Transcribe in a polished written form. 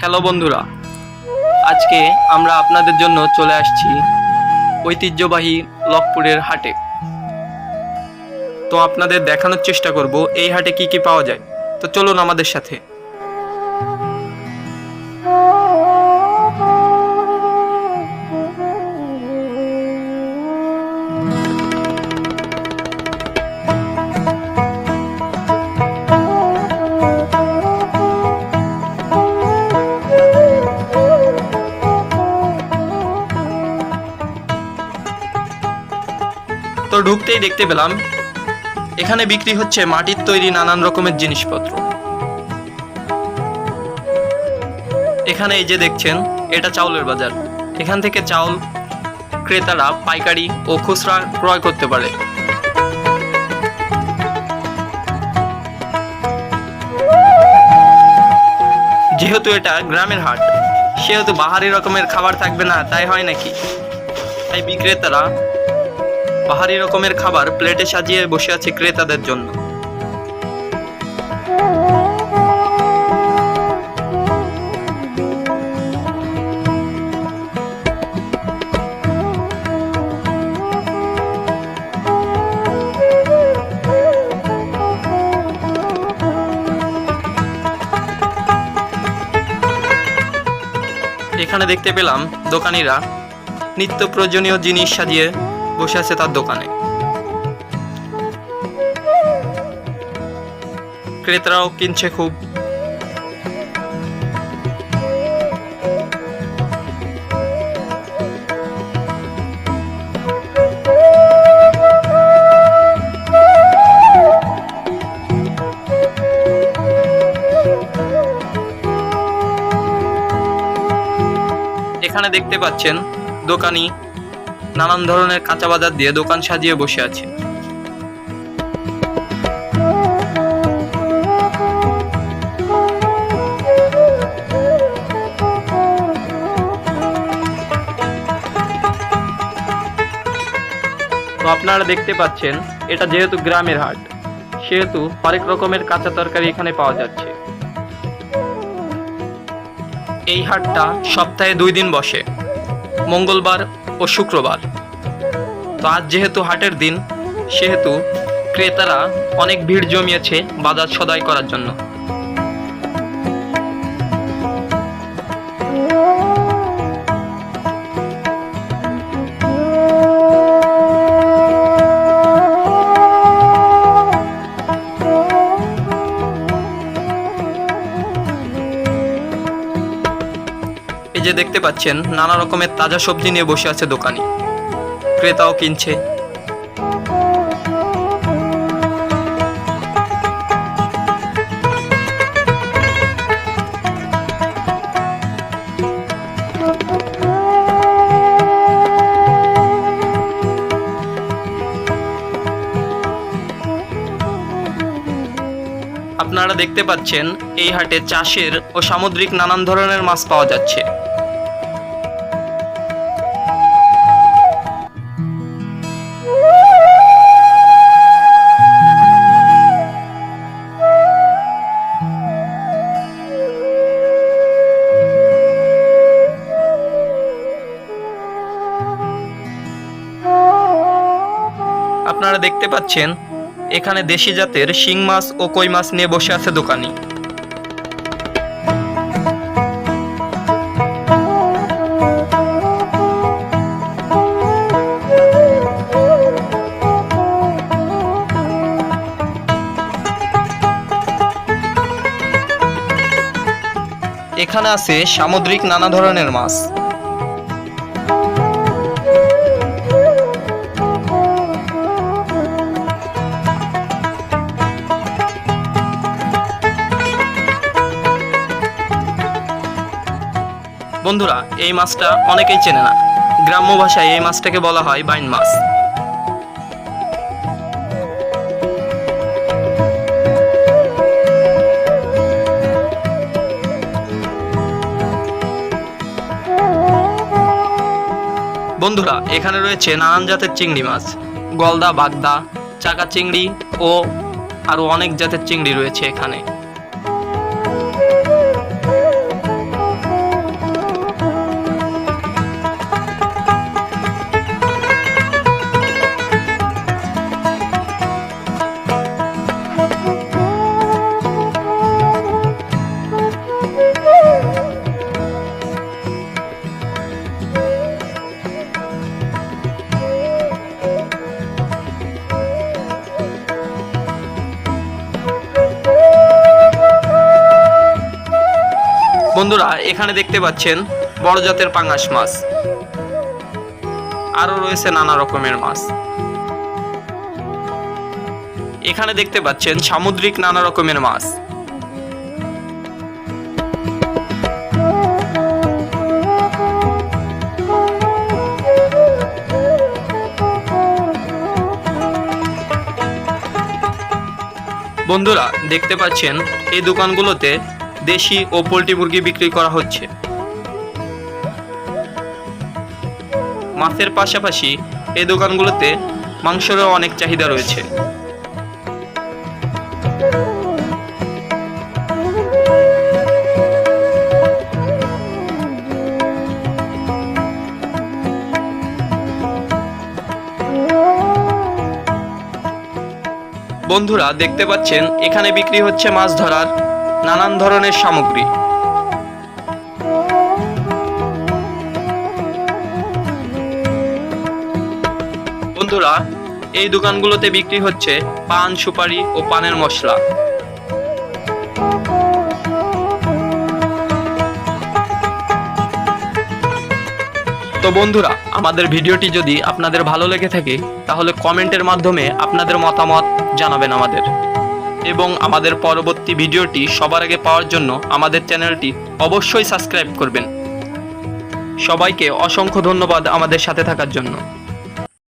Hello বন্ধুরা, আজকে আমরা আপনাদের জন্য চলে আসছি ঐতিহ্যবাহী লকপুরের হাটে। তো আপনাদের দেখানোর চেষ্টা করব এই হাটে কি কি পাওয়া যায়। তো চলুন আমাদের সাথে। তো ঢুকতেই দেখতে পেলাম এখানে বিক্রি হচ্ছে মাটির তৈরি নানান রকমের জিনিসপত্র। এখানে এই যে দেখছেন, এটা চাউলের বাজার। এখান থেকে চাউল ক্রেতারা পাইকারি ও খুচরা ক্রয় করতে পারে। যেহেতু এটা গ্রামের হাট, সেহেতু বাহারি রকমের খাবার থাকবে না তাই হয় নাকি, তাই বিক্রেতারা বাহারি রকমের খাবার প্লেটে সাজিয়ে বসে আছে ক্রেতাদের জন্য। এখানে দেখতে পেলাম দোকানিরা নিত্য প্রয়োজনীয় জিনিস সাজিয়ে বসে আছে তার দোকানে। ক্রেতারাও কিনছে খুব। এখানে দেখতে পাচ্ছেন দোকানি নানান ধরনের কাঁচা বাজার দিয়ে দোকান সাজিয়ে বসে আছে। তো আপনারা দেখতে পাচ্ছেন, এটা যেহেতু গ্রামের হাট, সেহেতু হরেক রকমের কাঁচা তরকারি এখানে পাওয়া যাচ্ছে। এই হাটটা সপ্তাহে 2 দিন বসে, মঙ্গলবার ও শুক্রবার। তো আজ যেহেতু হাটের দিন, সেহেতু ক্রেতারা অনেক ভিড় জমিয়েছে বাজার সদাই করার জন্য। এই যে দেখতে পাচ্ছেন, নানা রকমের তাজা সবজি নিয়ে বসে আছে দোকানি, ক্রেতাও কিনছে। আপনারা দেখতে পাচ্ছেন এই হাটে চাষের ও সামুদ্রিক নানান ধরনের মাছ পাওয়া যাচ্ছে। আপনারা দেখতে পাচ্ছেন এখানে দেশি জাতের শিং মাছ ও কই মাছ নিয়ে বসে আছে দোকানি। এখানে আছে সামুদ্রিক নানা ধরনের মাছ। বন্ধুরা, এই মাছটা অনেকেই চেনে না। গ্রাম্য ভাষায় এই মাছটাকে বলা হয় বাইন মাছ। বন্ধুরা, এখানে রয়েছে নানান জাতের চিংড়ি মাছ, গলদা, বাগদা, চাকা চিংড়ি ও আরো অনেক জাতের চিংড়ি রয়েছে এখানে। বন্ধুরা, এখানে দেখতে পাচ্ছেন বড় জাতের পাঙ্গাস মাছ, আরও রয়েছে নানা রকমের মাছ। এখানে দেখতে পাচ্ছেন সামুদ্রিক নানা রকমের মাছ। বন্ধুরা, দেখতে পাচ্ছেন এই দোকানগুলোতে দেশি ও পোল্ট্রি মুরগি বিক্রি করা হচ্ছে। মাছের পাশাপাশি এই দোকানগুলোতে মাংসেরও অনেক চাহিদা রয়েছে। বন্ধুরা, দেখতে পাচ্ছেন এখানে বিক্রি হচ্ছে মাছ ধরার নানান ধরনের সামগ্রী। বন্ধুরা, এই দোকানগুলোতে বিক্রি হচ্ছে পান, সুপারি ও পানের মশলা। তো বন্ধুরা, আমাদের ভিডিওটি যদি আপনাদের ভালো লেগে থাকে তাহলে কমেন্টের মাধ্যমে আপনাদের মতামত জানাবেন আমাদের, এবং আমাদের পরবর্তী ভিডিওটি সবার আগে পাওয়ার জন্য আমাদের চ্যানেলটি অবশ্যই সাবস্ক্রাইব করবেন। সবাইকে অসংখ্য ধন্যবাদ আমাদের সাথে থাকার জন্য।